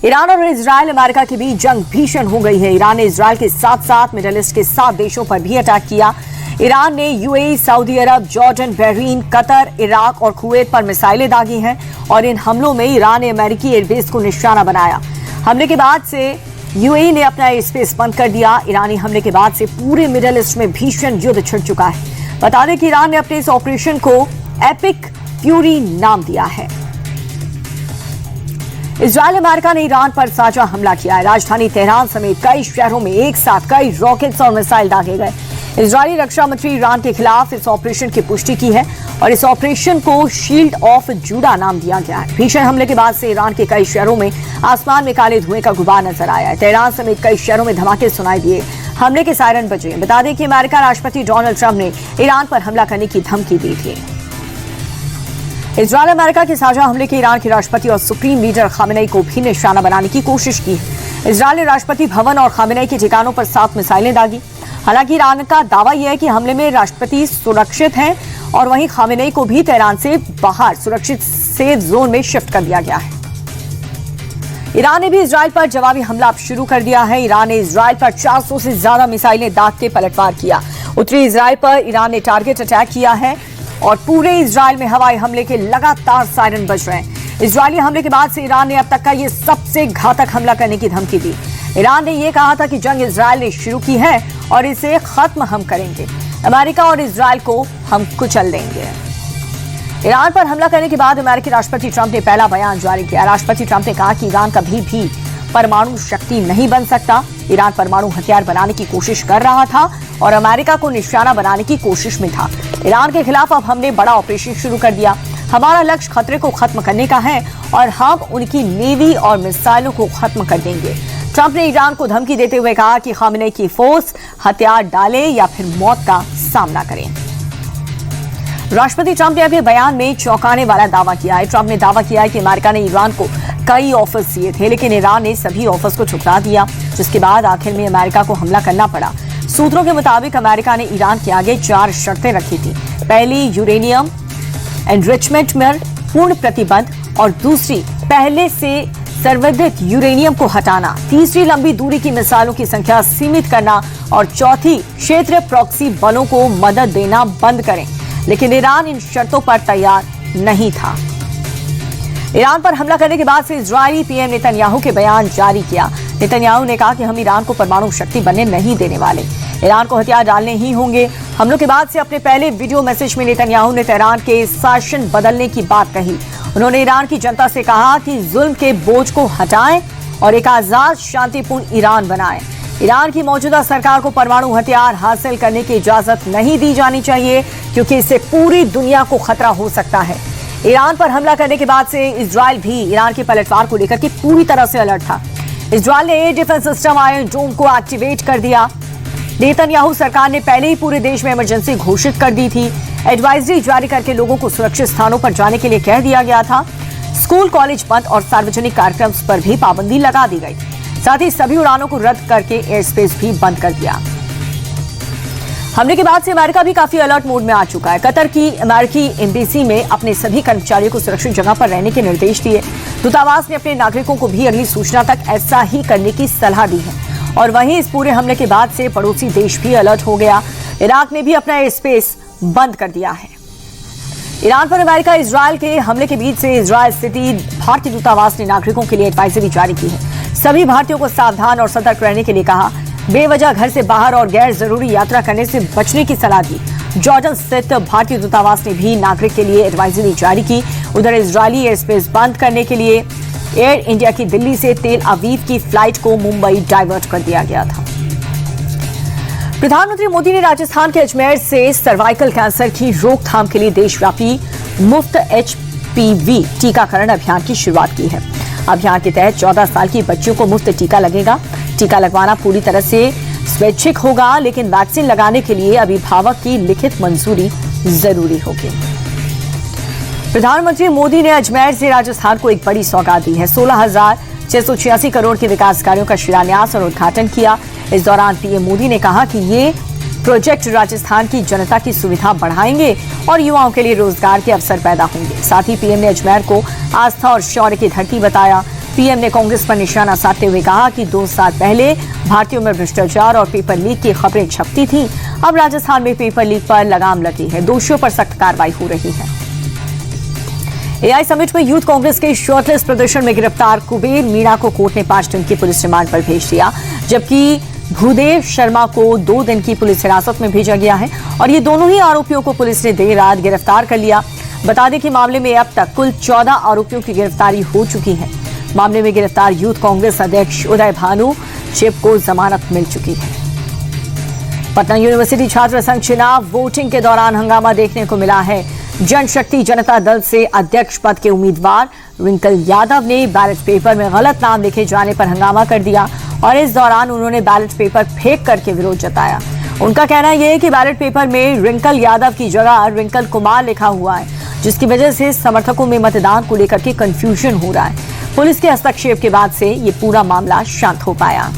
Iran और Israel America के बीच जंग भीषण हो गई है। ईरान ने इजराइल के साथ साथ मिडिल ईस्ट के 7 देशों पर भी अटैक किया। ईरान ने यूएई, सऊदी अरब, जॉर्डन, बहरीन, कतर, इराक और कुवैत पर मिसाइलें दागी हैं और इन हमलों में ईरान ने अमेरिकी एयरबेस को निशाना बनाया। हमले के बाद से यूएई ने अपना एयर स्पेस बंद कर दिया। ईरानी हमले के बाद से पूरे मिडिल ईस्ट में भीषण युद्ध छिड़ चुका है। बता दें कि ईरान ने अपने इस ऑपरेशन को एपिक फ्यूरी नाम दिया है। इजराइल अमेरिका ने ईरान पर साझा हमला किया है। राजधानी तेहरान समेत कई शहरों में एक साथ कई रॉकेट्स और मिसाइल दागे गए। इजरायली रक्षा मंत्री ईरान के खिलाफ इस ऑपरेशन की पुष्टि की है और इस ऑपरेशन को शील्ड ऑफ जूडा नाम दिया गया है। भीषण हमले के बाद से ईरान के कई शहरों में आसमान में काले धुएं का गुबार नजर आया है। तेहरान समेत कई शहरों में धमाके सुनाई दिए, हमले के सायरन बजे। बता दें कि अमेरिका राष्ट्रपति डोनाल्ड ट्रंप ने ईरान पर हमला करने की धमकी दी थी। इजराइल अमेरिका के साझा हमले के ईरान के राष्ट्रपति और सुप्रीम लीडर खामेनेई को भी निशाना बनाने की कोशिश की है। इजराइल ने राष्ट्रपति भवन और खामेनेई के ठिकानों पर 7 मिसाइलें दागी। हालांकि ईरान का दावा यह है कि हमले में राष्ट्रपति सुरक्षित हैं और वहीं खामेनेई को भी तेहरान से बाहर सुरक्षित सेफ जोन में शिफ्ट कर दिया गया है। ईरान ने भी इजराइल पर जवाबी हमला शुरू कर दिया है। ईरान ने इजराइल पर 400 से ज्यादा मिसाइलें दाग के पलटवार किया। उत्तरी इजराइल पर ईरान ने टारगेट अटैक किया है और पूरे इजराइल में हवाई हमले के लगातार सायरन बज रहे हैं। इजरायली हमले के बाद से ईरान ने अब तक का ये सबसे घातक हमला करने की धमकी दी। ईरान ने यह कहा था कि जंग इजराइल ने शुरू की है और इसे खत्म हम करेंगे। अमेरिका और इजराइल को हम कुचल देंगे। ईरान पर हमला करने के बाद अमेरिकी राष्ट्रपति ट्रंप ने पहला बयान जारी किया। राष्ट्रपति ट्रंप ने कहा कि ईरान कभी भी परमाणु शक्ति नहीं बन सकता। ईरान परमाणु हथियार बनाने की कोशिश कर रहा था और अमेरिका को निशाना बनाने की कोशिश में था। ईरान के खिलाफ अब हमने बड़ा ऑपरेशन शुरू कर दिया। हमारा लक्ष्य खतरे को खत्म करने का है और हम उनकी नेवी और मिसाइलों को खत्म कर देंगे। ट्रंप ने ईरान को धमकी देते हुए कहा कि खामेनेई की फोर्स हथियार डाले या फिर मौत का सामना करें। राष्ट्रपति ट्रंप ने अपने बयान में चौंकाने वाला दावा किया है। ट्रंप ने दावा किया है कि अमेरिका ने ईरान को कई ऑफर्स दिए थे, लेकिन ईरान ने सभी ऑफर्स को ठुकरा दिया, जिसके बाद आखिर में अमेरिका को हमला करना पड़ा। सूत्रों के मुताबिक अमेरिका ने ईरान के आगे 4 शर्तें रखी थी। पहली, यूरेनियम एनरिचमेंट पर पूर्ण प्रतिबंध और दूसरी, पहले से संवर्धित यूरेनियम को हटाना। तीसरी, लंबी दूरी की मिसाइलों की संख्या सीमित करना और चौथी, क्षेत्रीय प्रॉक्सी बलों को मदद देना बंद करें। लेकिन ईरान इन शर्तों पर तैयार नहीं था। ईरान पर हमला करने के बाद से इजरायली पीएम नेतन्याहू के बयान जारी किया। नेतन्याहू ने कहा कि हम ईरान को परमाणु शक्ति बनने नहीं देने वाले, ईरान को हथियार डालने ही होंगे। हमलों के बाद से अपने पहले वीडियो मैसेज में नेतन्याहू ने तेहरान के शासन बदलने की बात कही। उन्होंने ईरान की जनता से कहा कि जुल्म के बोझ को हटाएं और एक आजाद शांतिपूर्ण ईरान बनाएं। ईरान की मौजूदा सरकार को परमाणु हथियार हासिल करने की इजाजत नहीं दी जानी चाहिए, क्योंकि इससे पूरी दुनिया को खतरा हो सकता है। ईरान पर हमला करने के बाद से इजराइल भी ईरान के पलटवार को लेकर के पूरी तरह से अलर्ट था। इजराइल ने एयर डिफेंस सिस्टम आयरन डोम को एक्टिवेट कर दिया। नेतन्याहू सरकार ने पहले ही पूरे देश में इमरजेंसी घोषित कर दी थी। एडवाइजरी जारी करके लोगों को सुरक्षित स्थानों पर जाने के लिए कह दिया गया था। स्कूल, कॉलेज बंद और सार्वजनिक कार्यक्रम पर भी पाबंदी लगा दी गई। साथ ही सभी उड़ानों को रद्द करके एयर स्पेस भी बंद कर दिया। हमले के बाद से अमेरिका भी काफी अलर्ट मोड में आ चुका है। कतर की अमेरिकी एम्बेसी में अपने सभी कर्मचारियों को सुरक्षित जगह पर रहने के निर्देश दिए। दूतावास ने अपने नागरिकों को भी अगली सूचना तक ऐसा ही करने की सलाह दी है। और वहीं इस पूरे हमले के बाद से पड़ोसी देश भी अलर्ट हो गया। इराक ने भी अपना एयर स्पेस बंद कर दिया है। ईरान पर अमेरिका इजराइल के हमले के बीच से इजराइल स्थित भारतीय दूतावास ने नागरिकों के लिए एडवाइजरी जारी की है। सभी भारतीयों को सावधान और सतर्क रहने के लिए कहा। बेवजह घर से बाहर और गैर जरूरी यात्रा करने से बचने की सलाह दी। जॉर्डन स्थित भारतीय दूतावास ने भी नागरिक के लिए एडवाइजरी जारी की। उधर इजरायली एयर स्पेस बंद करने के लिए एयर इंडिया की दिल्ली से तेल अवीव की फ्लाइट को मुंबई डाइवर्ट कर दिया गया था। प्रधानमंत्री मोदी ने राजस्थान के अजमेर से सर्वाइकल कैंसर की रोकथाम के लिए देशव्यापी मुफ्त HPV टीकाकरण अभियान की शुरुआत की है। अभियान के तहत 14 साल की बच्चियों को मुफ्त टीका लगेगा। टीका लगवाना पूरी तरह से स्वैच्छिक होगा, लेकिन वैक्सीन लगाने के लिए अभिभावक की लिखित मंजूरी जरूरी होगी। प्रधानमंत्री मोदी ने अजमेर से राजस्थान को एक बड़ी सौगात दी है। 16,686 करोड़ के विकास कार्यों का शिलान्यास और उद्घाटन किया। इस दौरान पीएम मोदी ने कहा कि ये प्रोजेक्ट राजस्थान की जनता की सुविधा बढ़ाएंगे और युवाओं के लिए रोजगार के अवसर पैदा होंगे। साथ ही पीएम ने अजमेर को आस्था और शौर्य की धरती बताया। पीएम ने कांग्रेस पर निशाना साधते हुए कहा कि 2 साल पहले भारतीयों में भ्रष्टाचार और पेपर लीक की खबरें छपती थीं। अब राजस्थान में पेपर लीक पर लगाम लगी है, दोषियों पर सख्त कार्रवाई हो रही है। एआई समिट में यूथ कांग्रेस के शर्टलेस प्रदर्शन में गिरफ्तार कुबेर मीणा को कोर्ट ने 5 दिन की पुलिस रिमांड पर भेज दिया, जबकि भूदेव शर्मा को 2 दिन की पुलिस हिरासत में भेजा गया है और ये दोनों ही आरोपियों को पुलिस ने देर रात गिरफ्तार कर लिया। बता दें कि मामले में अब तक कुल 14 आरोपियों की गिरफ्तारी हो चुकी है। मामले में गिरफ्तार यूथ कांग्रेस अध्यक्ष उदय भानु चिप को जमानत मिल चुकी है। पटना यूनिवर्सिटी छात्र संघ चुनाव वोटिंग के दौरान हंगामा देखने को मिला है। जनशक्ति जनता दल से अध्यक्ष पद के उम्मीदवार रिंकल यादव ने बैलेट पेपर में गलत नाम लिखे जाने पर हंगामा कर दिया और इस दौरान उन्होंने बैलेट पेपर फेंक करके विरोध जताया। उनका कहना यह है कि बैलेट पेपर में रिंकल यादव की जगह रिंकल कुमार लिखा हुआ है, जिसकी वजह से समर्थकों में मतदान को लेकर के कंफ्यूजन हो रहा है। पुलिस के हस्तक्षेप के बाद से ये पूरा मामला शांत हो पाया।